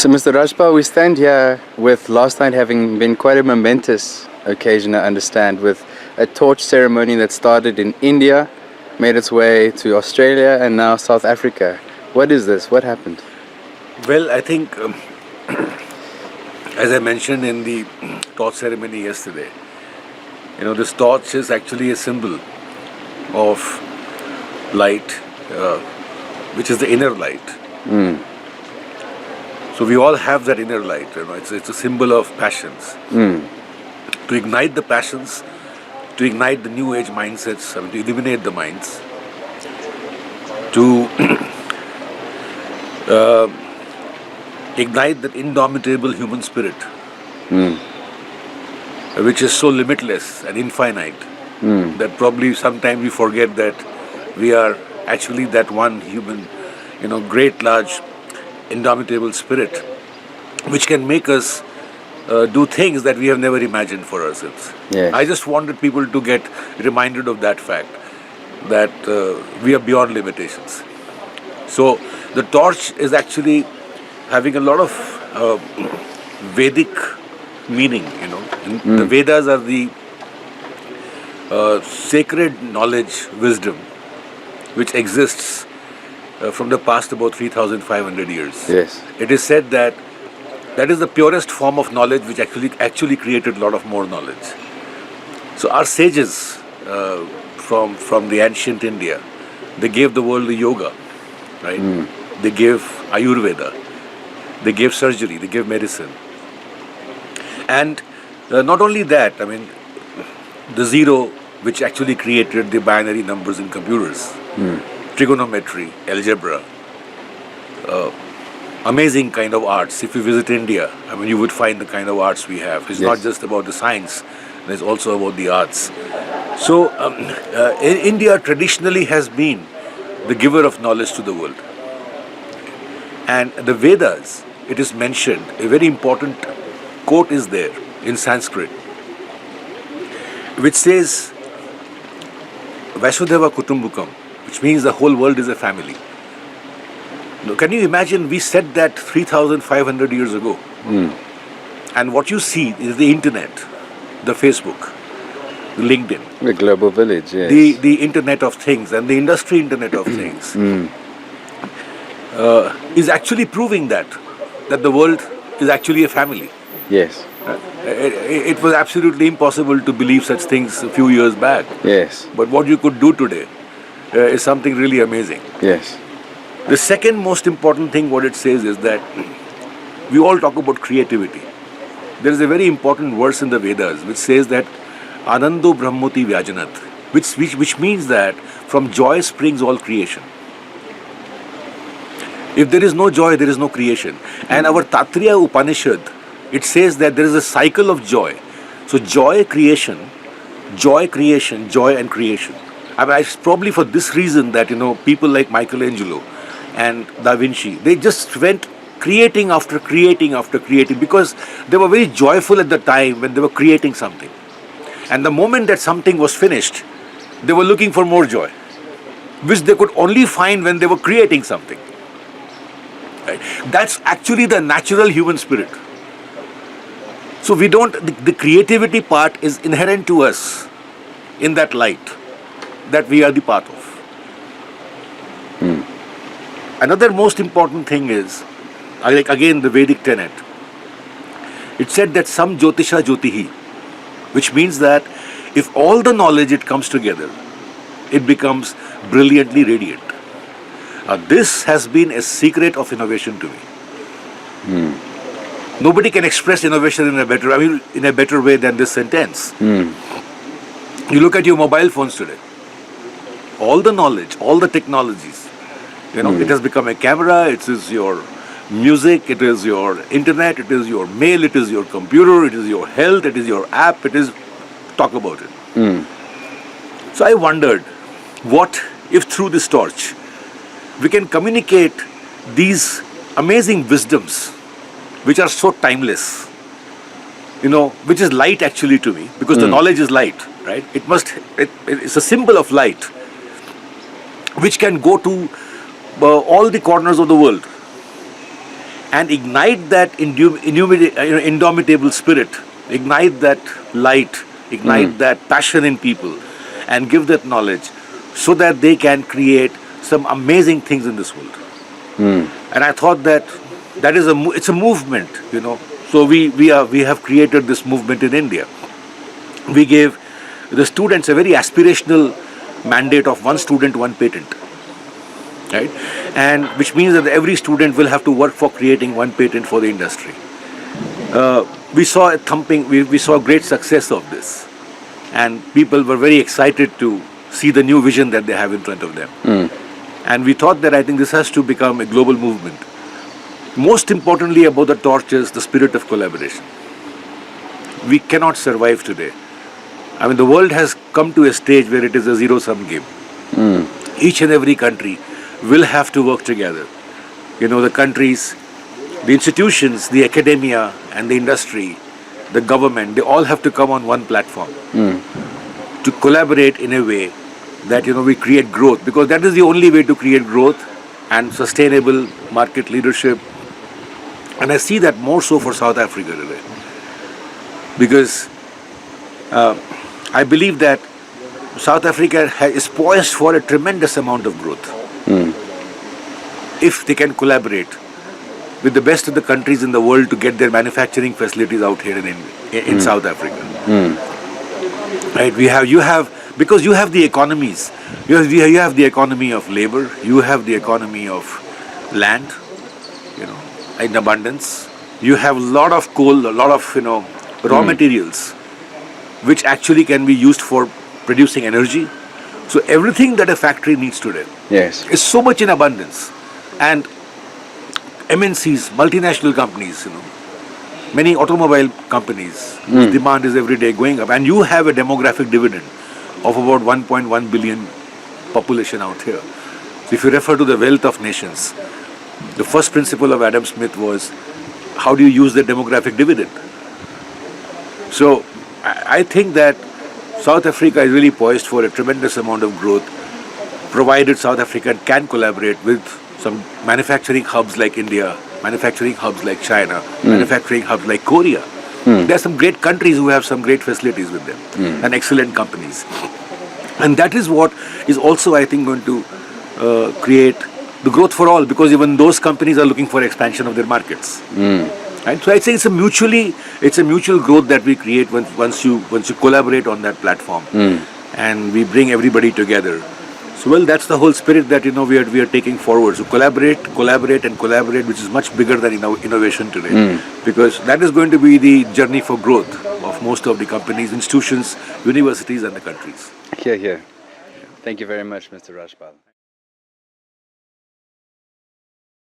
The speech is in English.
So, Mr. Rajpal, we stand here with last night having been quite a momentous occasion, I understand, with a torch ceremony that started in India, made its way to Australia, and now South Africa. What is this? What happened? Well, I think, as I mentioned in the torch ceremony yesterday, this torch is actually a symbol of light, which is the inner light. So we all have that inner light. It's a symbol of passions. To ignite the passions, to ignite the new age mindsets, to illuminate the minds, to ignite that indomitable human spirit, which is so limitless and infinite that probably sometimes we forget that we are actually that one human, great, large, indomitable spirit, which can make us do things that we have never imagined for ourselves. Yes. I just wanted people to get reminded of that fact, that we are beyond limitations. So the torch is actually having a lot of Vedic meaning. The Vedas are the sacred knowledge, wisdom, which exists from the past about 3,500 years. Yes. It is said that that is the purest form of knowledge which actually created a lot of more knowledge. So our sages from the ancient India, they gave the world the yoga, right? They gave Ayurveda, they gave surgery, they gave medicine. And not only that, the zero, which actually created the binary numbers in computers, trigonometry, algebra, amazing kind of arts. If you visit India, you would find the kind of arts we have. It's not just about the science, it's also about the arts. So India traditionally has been the giver of knowledge to the world. And the Vedas, it is mentioned, a very important quote is there in Sanskrit, which says, Vasudhaiva Kutumbakam, which means the whole world is a family. Now, can you imagine, we said that 3,500 years ago. And what you see is the internet, the Facebook, the LinkedIn. The global village, yes. The internet of things and the industry internet of things is actually proving that the world is actually a family. Yes. It was absolutely impossible to believe such things a few years back. Yes. But what you could do today is something really amazing. Yes. The second most important thing what it says is that we all talk about creativity. There is a very important verse in the Vedas which says that Anando Brahmoti Vyajanat, which means that from joy springs all creation. If there is no joy, there is no creation. And our Tatriya Upanishad, it says that there is a cycle of joy. So joy, creation, joy and creation. It's probably for this reason that, people like Michelangelo and Da Vinci, they just went creating after creating after creating because they were very joyful at the time when they were creating something. And the moment that something was finished, they were looking for more joy, which they could only find when they were creating something. Right? That's actually the natural human spirit. So the creativity part is inherent to us in that light that we are the part of. Another most important thing is, again, the Vedic tenet. It said that Sam Jyotisha Jyotihi, which means that if all the knowledge it comes together, it becomes brilliantly radiant. This has been a secret of innovation to me. Nobody can express innovation in a better way than this sentence. You look at your mobile phones today. All the knowledge, all the technologies, it has become a camera, it is your music, it is your internet, it is your mail, it is your computer, it is your health, it is your app, talk about it. So I wondered, what if through this torch, we can communicate these amazing wisdoms, which are so timeless, which is light actually to me, because the knowledge is light, right? It's a symbol of light, which can go to all the corners of the world. and ignite that indomitable spirit, ignite that light, ignite that passion in people, and give that knowledge so that they can create some amazing things in this world. And I thought that it's a movement, So we have created this movement in India. We gave the students a very aspirational mandate of one student, one patent. Right? And which means that every student will have to work for creating one patent for the industry. We saw we saw great success of this, and people were very excited to see the new vision that they have in front of them. And we thought that I think this has to become a global movement. Most importantly about the torch is the spirit of collaboration. We cannot survive today. I mean, the world has come to a stage where it is a zero-sum game. Each and every country will have to work together. The countries, the institutions, the academia and the industry, the government, they all have to come on one platform to collaborate in a way that we create growth, because that is the only way to create growth and sustainable market leadership. And I see that more so for South Africa today, because I believe that South Africa is poised for a tremendous amount of growth if they can collaborate with the best of the countries in the world to get their manufacturing facilities out here in South Africa. Right? Because you have the economies. You have the economy of labor. You have the economy of land, in abundance. You have a lot of coal, a lot of raw materials, which actually can be used for producing energy. So everything that a factory needs today is so much in abundance. And MNCs, multinational companies, many automobile companies, whose demand is every day going up. And you have a demographic dividend of about 1.1 billion population out here. So if you refer to the wealth of nations, the first principle of Adam Smith was, how do you use the demographic dividend? So I think that South Africa is really poised for a tremendous amount of growth, provided South Africa can collaborate with some manufacturing hubs like India, manufacturing hubs like China, manufacturing hubs like Korea. There are some great countries who have some great facilities with them and excellent companies. And that is what is also, I think, going to create the growth for all, because even those companies are looking for expansion of their markets. Right? So I think it's a mutual growth that we create once you collaborate on that platform, and we bring everybody together. So well, that's the whole spirit that we are taking forward. So collaborate, which is much bigger than innovation today, because that is going to be the journey for growth of most of the companies, institutions, universities, and the countries. Here. Thank you very much, Mr. Rajpal.